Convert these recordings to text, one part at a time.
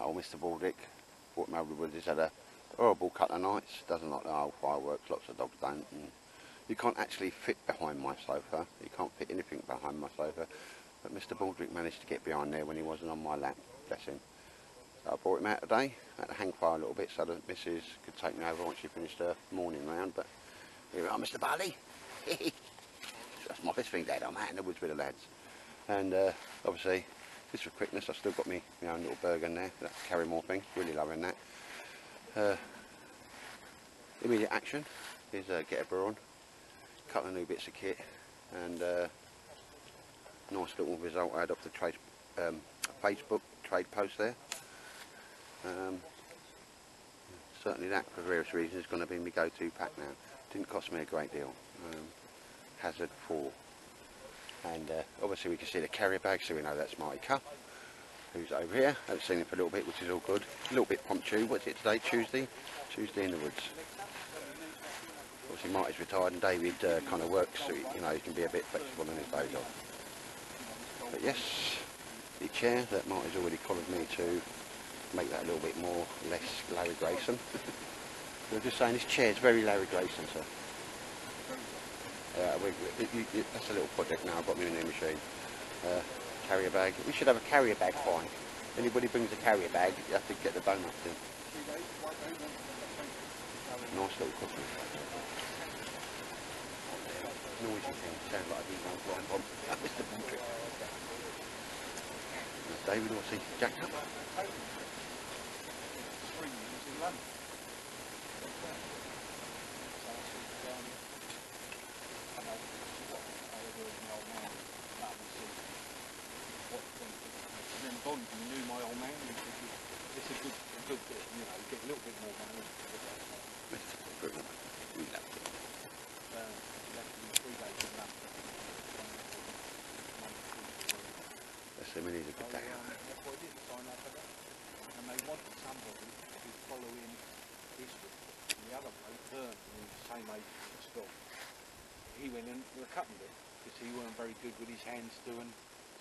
old Mr. Baldrick. Brought him over the woods. He's had a horrible couple of nights. Doesn't like the old fireworks. Lots of dogs don't. And you can't actually fit behind my sofa. You can't fit anything behind my sofa. But Mr. Baldrick managed to get behind there when he wasn't on my lap. Bless him. So I brought him out today. I had to hang fire a little bit so the missus could take me over once she finished her morning round. But here we are, Mr. Barley. That's my best thing, Dad. I'm out in the woods with the lads. And obviously, just for quickness, I've still got my own little Bergen there. That's a Carrymore thing. Really loving that. Immediate action is get a brawn, a couple of new bits of kit, and nice little result I had off the trade Facebook trade post there. Certainly that, for various reasons, is going to be my go-to pack now. Didn't cost me a great deal. Hazard 4. And obviously we can see the carrier bag, so we know that's Marty Cup, who's over here. Haven't seen him for a little bit, which is all good. A little bit punctual. What's it today? Tuesday? Tuesday in the woods. Obviously Marty's retired and David kind of works, so you know, he can be a bit flexible on his days off. But yes, the chair that Marty's already collared me to make that a little bit more, less Larry Grayson. We're just saying this chair's very Larry Grayson, sir. That's a little project now. I've got me a new machine. Carrier bag. We should have a carrier bag fine. Anybody brings a carrier bag, you have to get the donuts in. Nice little cookie. Noisy thing. Sounds like a D1 flying bomb. Mr. Baldrick. David, what's he jacked up? Bond, you knew my old man. It's a good bit, you know, get a little bit more money. We left him. That's him, and he's a good day out there. And they wanted somebody to follow in history. And the other bloke, Vern, who was the same age as Scott, he went in with a cutting bit because he weren't very good with his hands doing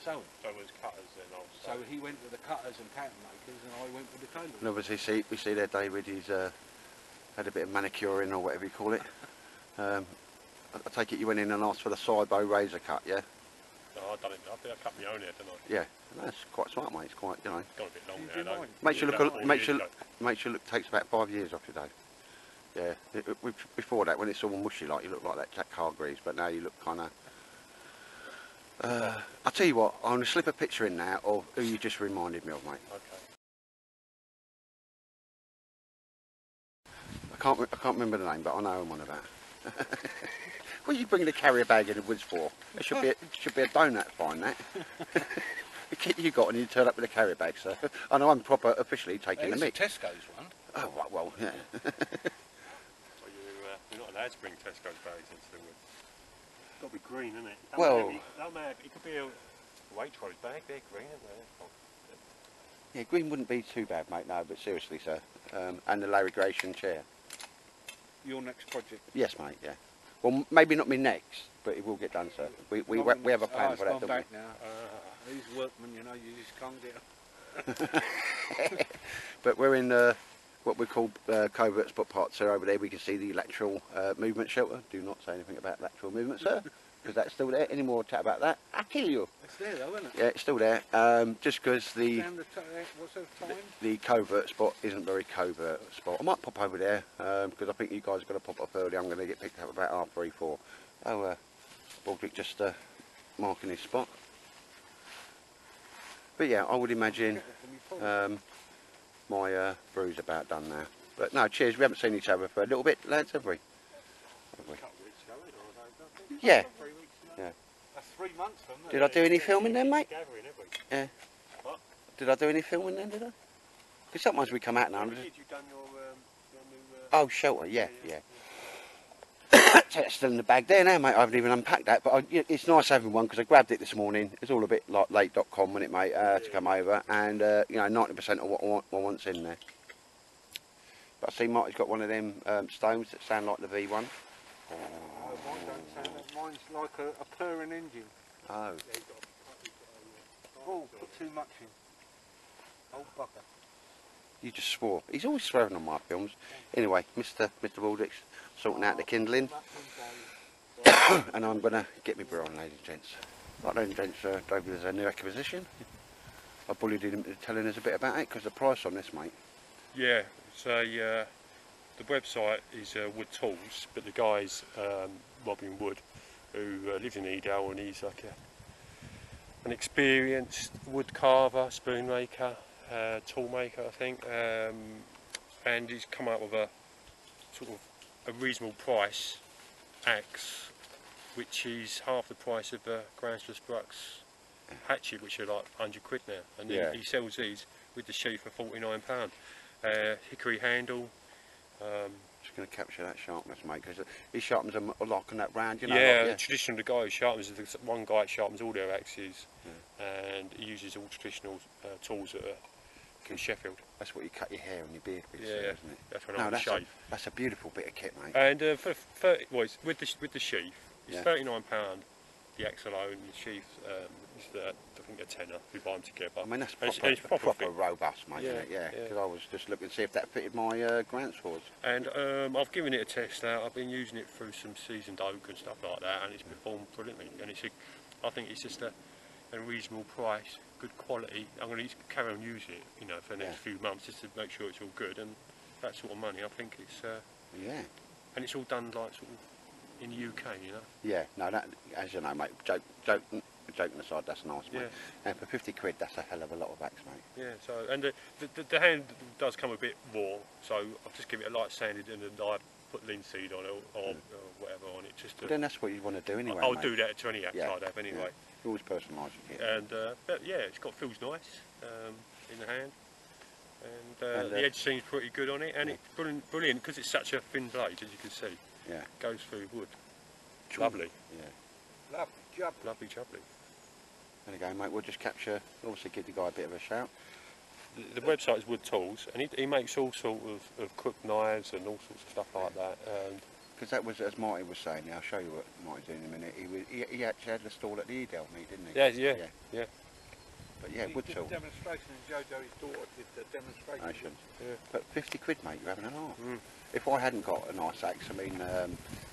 sewing. So it was cutters then also. So he went with the cutters and pattern makers, and I went with the tailors. And obviously we see there David, he's had a bit of manicuring or whatever you call it. I take it you went in and asked for the side bow razor cut, yeah? No, I done it. I think I cut my own here, didn't I? Yeah, that's quite smart, mate. It's quite, you know. Got a bit long now, though. Makes you look takes about 5 years off your day. Yeah, before that, when it's all mushy, like you look like that Jack Hargreaves, but now you look kind of. I'll tell you what, I'm going to slip a picture in now of who you just reminded me of, mate. Okay. I can't remember the name, but I know I'm on about. What are you bringing a carrier bag in the woods for? It should be a donut fine, that. The kit you got and you turn up with a carrier bag, sir. I know I'm proper officially taking the mix. It's a Tesco's one. Oh, well, yeah. Well, you're not allowed to bring Tesco's bags into the woods. It's got to be green, isn't it? It could be a Waitrose bag. They're green, aren't they? Yeah, green wouldn't be too bad, mate. No, but seriously, sir. And the Larry Grayson chair. Your next project? Yes, mate. Yeah. Well, maybe not me next, but it will get done, sir. We have a plan for that, don't we? Now. These workmen, you know, you just can't get. But we're in what we call Covet spot part 2 over there. We can see the lateral movement shelter. Do not say anything about lateral movement, sir, because that's still there. Any more chat about that, I'll kill you. It's there though, isn't it? Yeah, it's still there. Just because the covert spot isn't very covert spot. I might pop over there because I think you guys are going to pop off early. I'm going to get picked up about 3:30, 4. Oh, Baldrick just marking his spot. But yeah, I would imagine my brew's about done now. But no, cheers. We haven't seen each other for a little bit, lads, have we? Yeah. Yeah. That's 3 months from there. Did I do any filming then, mate? Yeah. What? Did I do any filming then, did I? Because sometimes we come out now and Did you done your new... Oh, shelter, yeah. That's still in the bag there now, mate. I haven't even unpacked that, but it's nice having one because I grabbed it this morning. It's all a bit like late.com, wasn't it, mate, to come over, and you know, 90% of what I want's in there. But I see Marty's got one of them stones that sound like the V1. Mine don't sound like, mine's like a purring engine. Oh. Oh, put too much in. Old bugger. You just swore. He's always swearing on my films. Anyway, Mr. Baldrick's sorting out the kindling. And I'm going to get my beer on, ladies and gents. Right, ladies and gents, David is a new acquisition. I bullied him into telling us a bit about it, because the price on this, mate. Yeah, so the website is Wood Tools, but the guy's Robin Wood, who lives in Edale, and he's like an experienced wood carver, spoon maker, tool maker, I think, and he's come up with a sort of a reasonable price axe, which is half the price of the Gransless Brucks hatchet, which are like 100 quid now, and Yeah. he sells these with the sheath for £49. Hickory handle. Just going to capture that sharpness, mate, because he sharpens them a lot on that round, you know. Yeah, like, the traditional, the guy who sharpens, one guy that sharpens all their axes, and he uses all traditional tools that are from Sheffield. That's what you cut your hair and your beard with, Yeah, isn't it? that's when I shave. That's a beautiful bit of kit, mate. And for 30, well, it's with the sheath, it's Yeah. £39. The axe alone, the sheath, is I think a tenner. We buy them together. I mean, that's And proper, it's proper fit. robust, mate, Yeah, isn't it? Yeah, yeah. because I was just looking to see if that fitted my Grant swords. And I've given it a test out. I've been using it through some seasoned oak and stuff like that, and it's performed brilliantly. And I think it's just a reasonable price, good quality. I'm going to carry on using it, you know, for the next few months, just to make sure it's all good. And that sort of money, I think it's Yeah. and it's all done like sort of in the UK, you know. Yeah, no, that, as you know, mate, joking aside, that's nice, mate. Yeah. And for 50 quid, that's a hell of a lot of axe, mate. Yeah. So and the hand does come a bit raw, so I've just give it a light sanded and then I put linseed on it or whatever on it, just to. But then that's what you want to do anyway, I'll mate. do that to any axe Yeah, I'd have anyway. Yeah. You always personalise your kit. And but yeah, feels nice in the hand, and the edge seems pretty good on it, and it's brilliant because it's such a thin blade, as you can see. Yeah. Goes through wood. Lovely. Yeah. Lovely jubbly. And again, mate, we'll just capture, obviously give the guy a bit of a shout. The website is Wood Tools, and he makes all sorts of crook knives and all sorts of stuff like that. And Because that was, as Marty was saying, I'll show you what Marty's doing in a minute, he actually had a stall at the Edale meet, didn't he? yeah. But yeah, Wood Tool. Demonstration, and Jojo's daughter did the demonstration. Yeah. But 50 quid, mate, you're having a laugh. Mm. If I hadn't got a nice axe, I mean,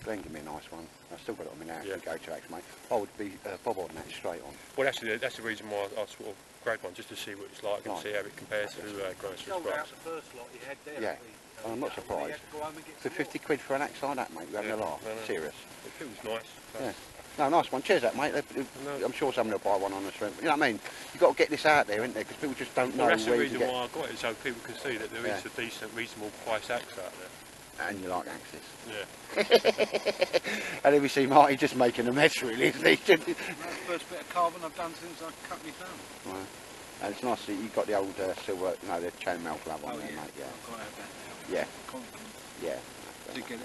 Glenn gave me a nice one. I've still got it on me now, Yeah. go to axe, mate. I would be bob on that straight on. Well, that's the reason why I sort of grabbed one, just to see what it's like and Right. see how it compares to Gransless Sold out Brucks. the first lot he had there. Yeah. And I'm not surprised. For For 50 quid for an axe like that, mate, you're having a laugh. no, no. Serious. It feels nice. Yeah. No, nice one. Cheers, that, mate. I'm sure someone will buy one on the street. You know what I mean? You've got to get this out there, isn't there? Because people just don't know Well, that's the where you reason can get. why I got it, so people can see that there is a decent, reasonable price axe out there. And you like axes. Yeah. And then we see Marty just making a mess, really, isn't he? That's the first bit of carving I've done since I cut my thumb. Right. And it's nice that you've got the old silver, no, the chainmail glove on there, yeah. mate. Yeah. I've got to have that now. Yeah. Confident Yeah. to get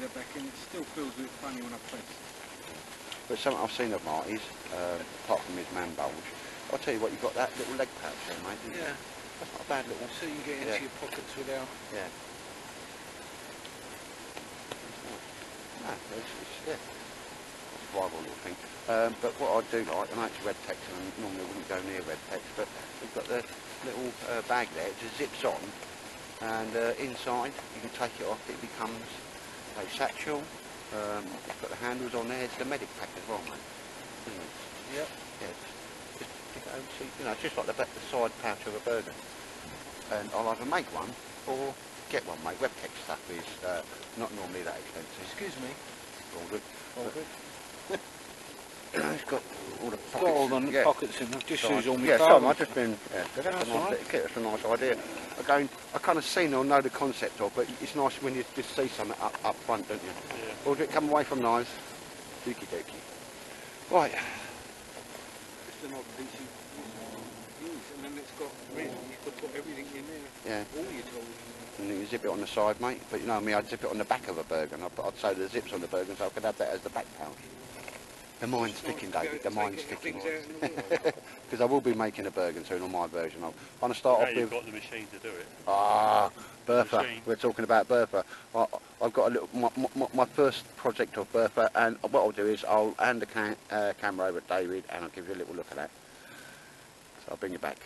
it back in. It still feels a bit funny when I press. But something I've seen of Marty's, apart from his man bulge, I'll tell you what, you've got that little leg pouch there, mate. Isn't Yeah. it? That's not a bad little. So you can get into your pockets without. Yeah. No, it's a rival little thing. But what I do like, and I actually red text, and I normally wouldn't go near red text, but we've got the little bag there, it just zips on, and inside you can take it off, it becomes a satchel. It's got the handles on there, it's the medic pack as well, mate. Isn't it? Yep. Yeah, just stick it over, so, you know, it's just like the side pouch of a burger. And I'll either make one or get one, mate. Webtex stuff is not normally that expensive. Excuse me. All good. All good. It's got all the pockets. Got all the pockets in. I've just used all my yeah, carving. I've just been. Yeah, that's a nice right. bit of kit. That's a nice idea. Again, I kind of seen or know the concept of, but it's nice when you just see something up front, don't you? Yeah. Or do it come away from knives? Dookie dookie. Right. It's an odd piece you use, and then it's got really, you could put everything in there. Yeah. All your tools. And you can zip it on the side, mate. But you know me, I'd zip it on the back of a burger, and I'd sew the zips on the burger, so I could have that as the back pouch. The mine's sticking, David. The mine's sticking. Because I will be making a burger soon on my version. I'm going to start Now off you've with. got the machine to do it. Bertha. Machine. We're talking about Bertha. I've got a little my first project of Bertha, and what I'll do is I'll hand the camera over to David, and I'll give you a little look at that. So I'll bring it back.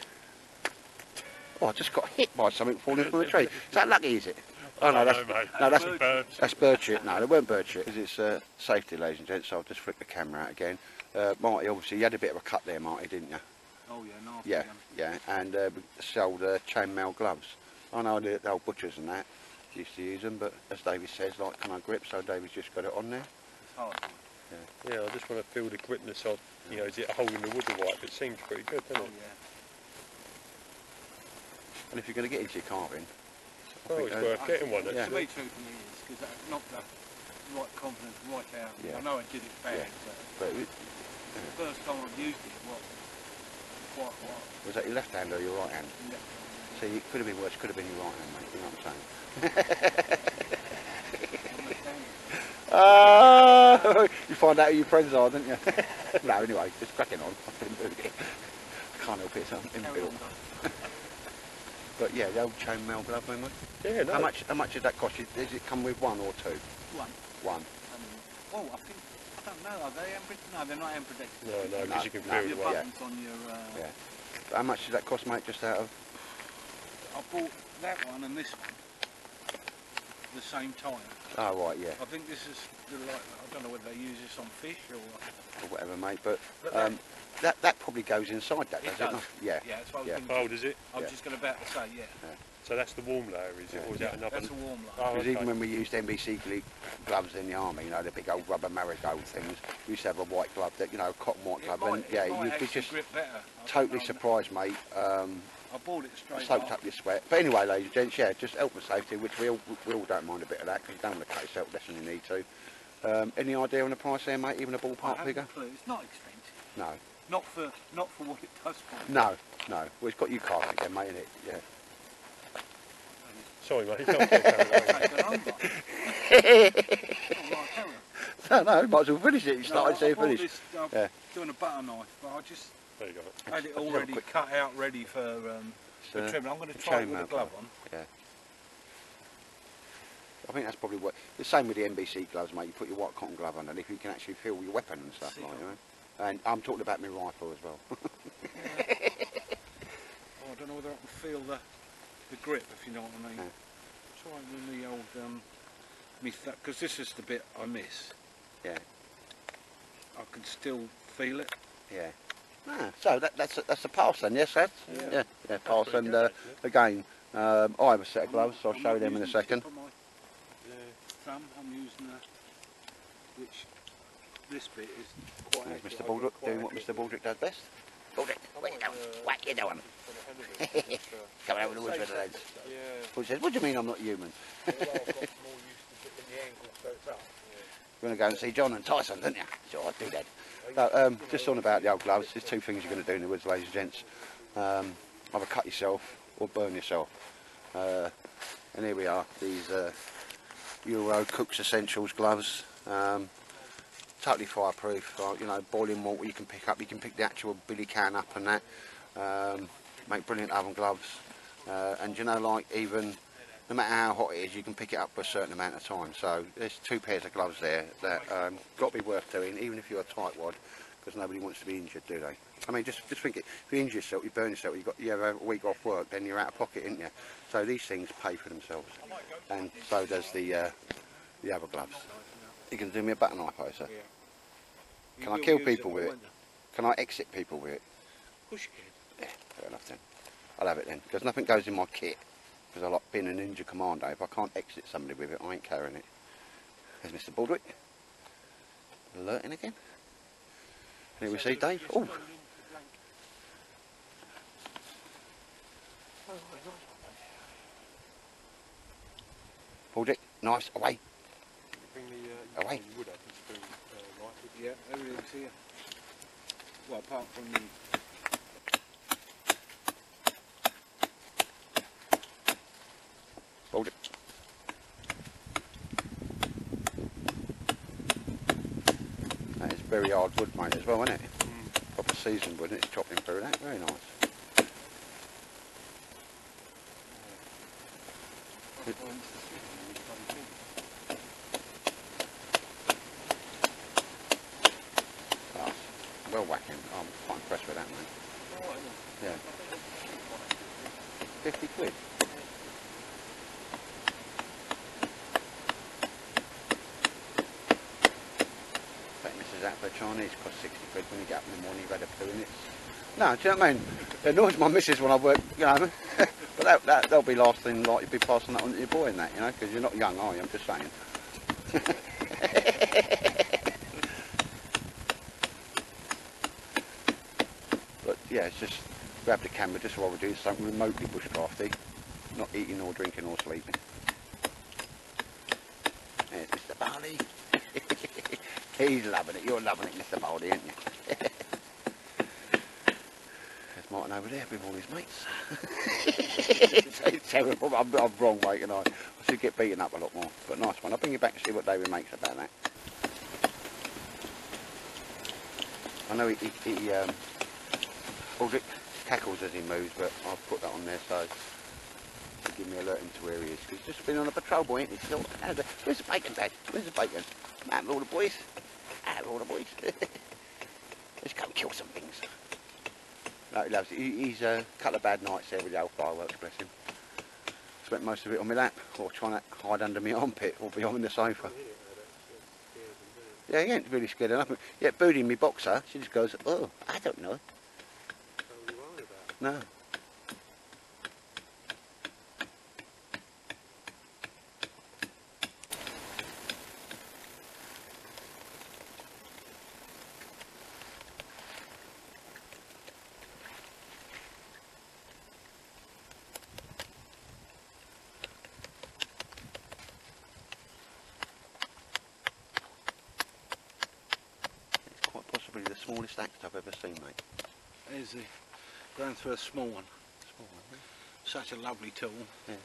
Oh, I just got hit by something falling from a tree. Is that lucky, is it? Oh no, that's, mate. no, that's birds. That's bird shit. No, they weren't bird shit. Because it's safety, ladies and gents, so I'll just flick the camera out again. Marty, obviously, you had a bit of a cut there, Marty, didn't you? Oh yeah, nasty. Yeah, yeah, and we sold chainmail gloves. I know the old butchers and that used to use them, but as David says, like, can I grip? So David's just got it on there. It's hard. Yeah, I just want to feel the gripness of, you know, is it holding the wood or what? It seems pretty good, doesn't Oh it? yeah. And if you're going to get into your carving, Oh, it's worth getting one, yeah. To me, truthfully, it is, because that knocked the right confidence right out. Yeah. I know I did it bad, Yeah. but but the first time I've used it, well, quite a while. was that your left hand or your right hand? Yeah. See, it could have been worse, could have been your right hand, mate, you know what I'm saying? You find out who your friends are, don't you? No, anyway, just cracking on. I can't help it, so I'm inbuilt. But yeah, the old chainmail glove, remember? Yeah, no. How much did that cost you? Does it come with one or two? One. One. Well, I think, I don't know, are they ambidextrous? No, they're not ambidextrous. No, because you can no. feel Your the one. buttons on your... Yeah. How much did that cost, mate, just out of? I bought that one and this one the same time. Oh, right, yeah. I think this is the like, I don't know whether they use this on fish or whatever, mate, but that, that probably goes inside that, it does it does. not? Yeah. Yeah, that's what I was Yeah. going Oh, does it? I was Yeah. just going to about to say, yeah. So that's the warm layer, is it? Yeah. Or is that another? That's a warm layer. Oh, Because okay. even when we used NBC gloves in the army, you know, the big old rubber marigold things, we used to have a white glove, that, you know, cotton white glove, and yeah, might you'd be actually just grip better. I totally don't know. surprised, mate. I bought it straight Soaked off. up your sweat. But anyway, ladies and gents, yeah, just health and safety, which we all don't mind a bit of that, because you don't want to cut yourself less than you need to. Any idea on the price there, mate? Even a I ballpark haven't figure? a clue. It's not expensive. No. Not for what it does for. No, no. Well, it's got you carving again, mate, isn't it? Yeah. Sorry, mate. Don't get carried away. Take it home, like. Oh, No, no, might as well finish it. You started I saying bought finish. this, Yeah. doing a butter knife, but I just There you go. had it Let's have a already quick- cut out, ready for trimming. I'm going to try it with a chainmail glove on. Yeah. I think that's probably what, the same with the NBC gloves, mate. You put your white cotton glove underneath, you can actually feel your weapon and stuff, See, like, you know. And I'm talking about my rifle as well. Oh, I don't know whether I can feel the grip, if you know what I mean. Yeah. Try it with the old because this is the bit I miss. Yeah. I can still feel it. Yeah. Ah, so that's a pass then, yes, that's Yeah. yeah, pass. pretty And good, actually. again, I have a set of gloves, so I'll I'm show not them in a using the second. tip of my thumb, I'm using which this bit is quite There's accurate. Mr. Baldrick doing what Mr. Baldrick does best. Baldrick, where you going? What you doing? Coming over the woods with the lads. Yeah. Paul says, what do you mean I'm not human? Although I've got more used to getting the angle so it's up. You're going to go and see John and Tyson, don't you? Sure, I'll do that. So, just on about the old gloves, there's two things you're going to do in the woods, ladies and gents. Either cut yourself or burn yourself. And here we are, these Euro Cook's Essentials gloves. Totally fireproof, you know, boiling water you can pick up, you can pick the actual billy can up and that. Make brilliant oven gloves. And you know, like, even no matter how hot it is, you can pick it up for a certain amount of time. So there's two pairs of gloves there that got to be worth doing, even if you're a tightwad, because nobody wants to be injured, do they? I mean, just think it. If you injure yourself, you burn yourself, you have a week off work, then you're out of pocket, ain't you? So these things pay for themselves, and so does the other gloves. You can do me a butter knife, oh, sir. Yeah. Can I kill people with it? Can I exit people with it? Of course you can. Yeah, fair enough then. I'll have it then, because nothing goes in my kit. Because I like being a ninja commando. If I can't exit somebody with it, I ain't carrying it. There's Mr. Baldrick. Alerting again. Here we see Dave. Oh. Baldrick, nice, away. Bring the Away. wood up and spoon light. Yeah, everything's here. Well, apart from the Baldrick. That is very hard wood, mate, as well, isn't it? Proper seasoned wood, it's chopping through that. Very nice. Class. Well whacking. I'm quite impressed with that, mate. Yeah. 50 quid. Taking this out for a Chinese costs 60 quid when you get up in the morning, you've had a poo in it. No, do you know what I mean? It annoys my missus when I work, you know, but that'll be last thing, like you'll be passing that on to your boy and that, you know, because you're not young, are you? I'm just saying. But yeah, it's just grab the camera just while we do something remotely bushcrafty, not eating or drinking or sleeping. There's Mr. Barley. He's loving it. You're loving it, Mr. Baldy, aren't you? There's Martin over there with all his mates. It's terrible. I'm wrong, mate, and I should get beaten up a lot more. But nice one. I'll bring you back to see what David makes about that. I know he cackles as he moves, but I'll put that on there so to give me alert into where he is. Because he's just been on a patrol, boy, ain't he? So, where's the bacon, Dad? Where's the bacon? Out with all the boys. Out with all the boys. Let's go kill some things. No, he loves it. He's a couple of bad nights there with the old fireworks, bless him. Spent most of it on my lap, or trying to hide under my armpit, or behind the sofa. Yeah, he ain't really scared enough. Yet Booty, me boxer, she just goes, oh, I don't know. No. Possibly the smallest axe I've ever seen, mate. There's the going through a small one. Small one, yeah. Such a lovely tool. Yeah.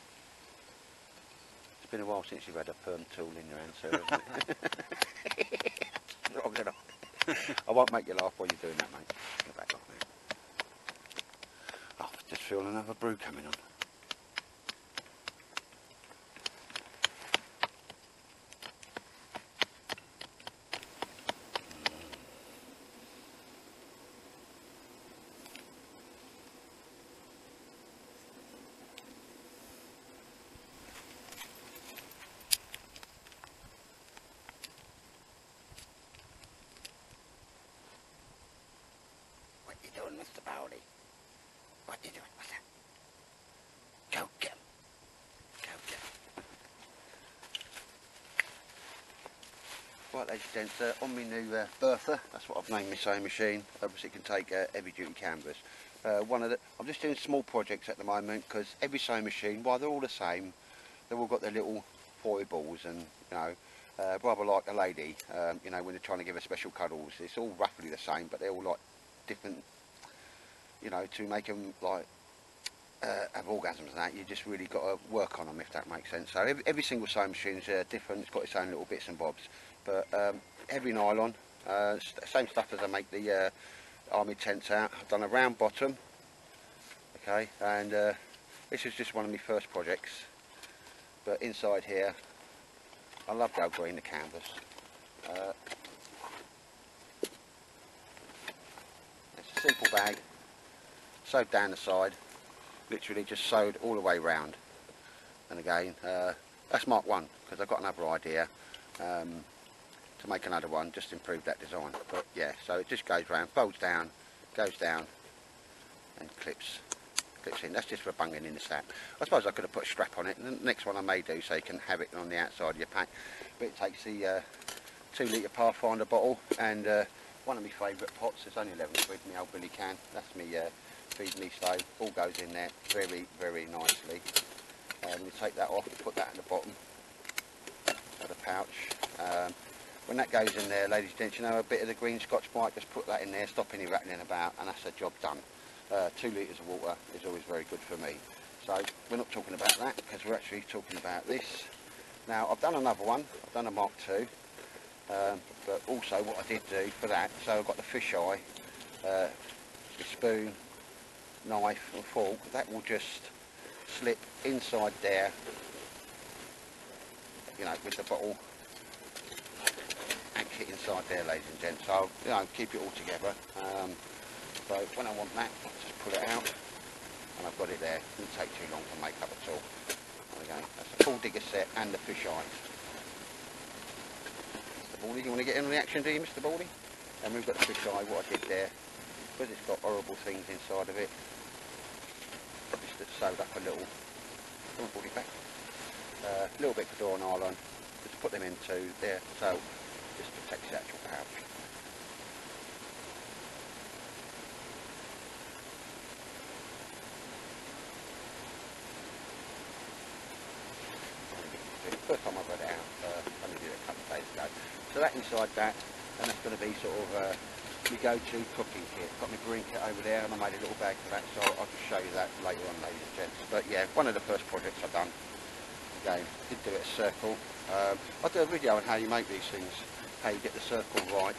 It's been a while since you've had a firm tool in your hand, sir, hasn't it? I won't make you laugh while you're doing that, mate. Get back off now. Oh, I just feel another brew coming on. What you doing, Mr. Bowley? What you doing? What's that? Go get him. Go get him. Right, ladies and gents, on my new Bertha, that's what I've named my sewing machine. Obviously it can take heavy duty canvas. I'm just doing small projects at the moment because every sewing machine, while they're all the same, they've all got their little foibles and, you know, rather like a lady, you know, when they're trying to give her special cuddles, it's all roughly the same, but they're all like different, you know, to make them like have orgasms and that, you just really got to work on them, if that makes sense. So every single sewing machine is different, it's got its own little bits and bobs. But heavy nylon, same stuff as I make the army tents out. I've done a round bottom, okay, and this is just one of my first projects. But inside here, I love go green the canvas. It's a simple bag, sewed down the side, literally just sewed all the way round. And again, that's Mark 1 because I've got another idea to make another one, just improve that design. But yeah, so it just goes round, folds down, goes down, and clips in. That's just for bunging in the strap. I suppose I could have put a strap on it, and the next one I may do so you can have it on the outside of your pack. But it takes the 2 litre Pathfinder bottle and one of my favourite pots. It's only 11 quid, my old Billy can. That's me feed me stove. All goes in there very, very nicely. You take that off, put that in the bottom of the pouch. When that goes in there, ladies and gents, you know, a bit of the green Scotch Brite, just put that in there, stop any rattling about, and that's the job done. 2 litres of water is always very good for me. So we're not talking about that because we're actually talking about this. Now I've done another one, I've done a Mark 2, but also what I did do for that, so I've got the fish eye, the spoon, knife and fork, that will just slip inside there, you know, with the bottle actually inside there, ladies and gents. So, you know, keep it all together. So when I want that, I just pull it out and I I've got it there. It didn't take too long to make up at all. Okay, that's the full digger set and the fish eyes. Mr. Baldy, you want to get in on the action, do you, Mr. Baldy? And we've got the fish eye, what I did there, because it's got horrible things inside of it. Just sewed up a little, come on Baldy, back. A little bit of fedora nylon, just put them into there, so just protects the actual pouch. First time I got it out, only did it a couple of days ago. So that inside that, and that's going to be sort of my go-to cooking kit. Got my green kit over there, and I made a little bag for that, so I'll just show you that later on, ladies and gents. But yeah, one of the first projects I've done. Again, did do it a circle. I'll do a video on how you make these things, how you get the circle right,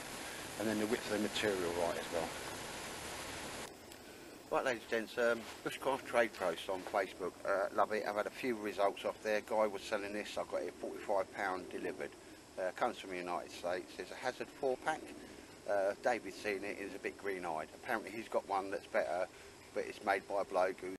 and then the width of the material right as well. Right, ladies and gents, Bushcraft Trade Post on Facebook. Love it. I've had a few results off there. Guy was selling this. I got it £45 delivered. Comes from the United States. It's a Hazard 4-pack. David's seen it. He's a bit green-eyed. Apparently he's got one that's better, but it's made by a bloke who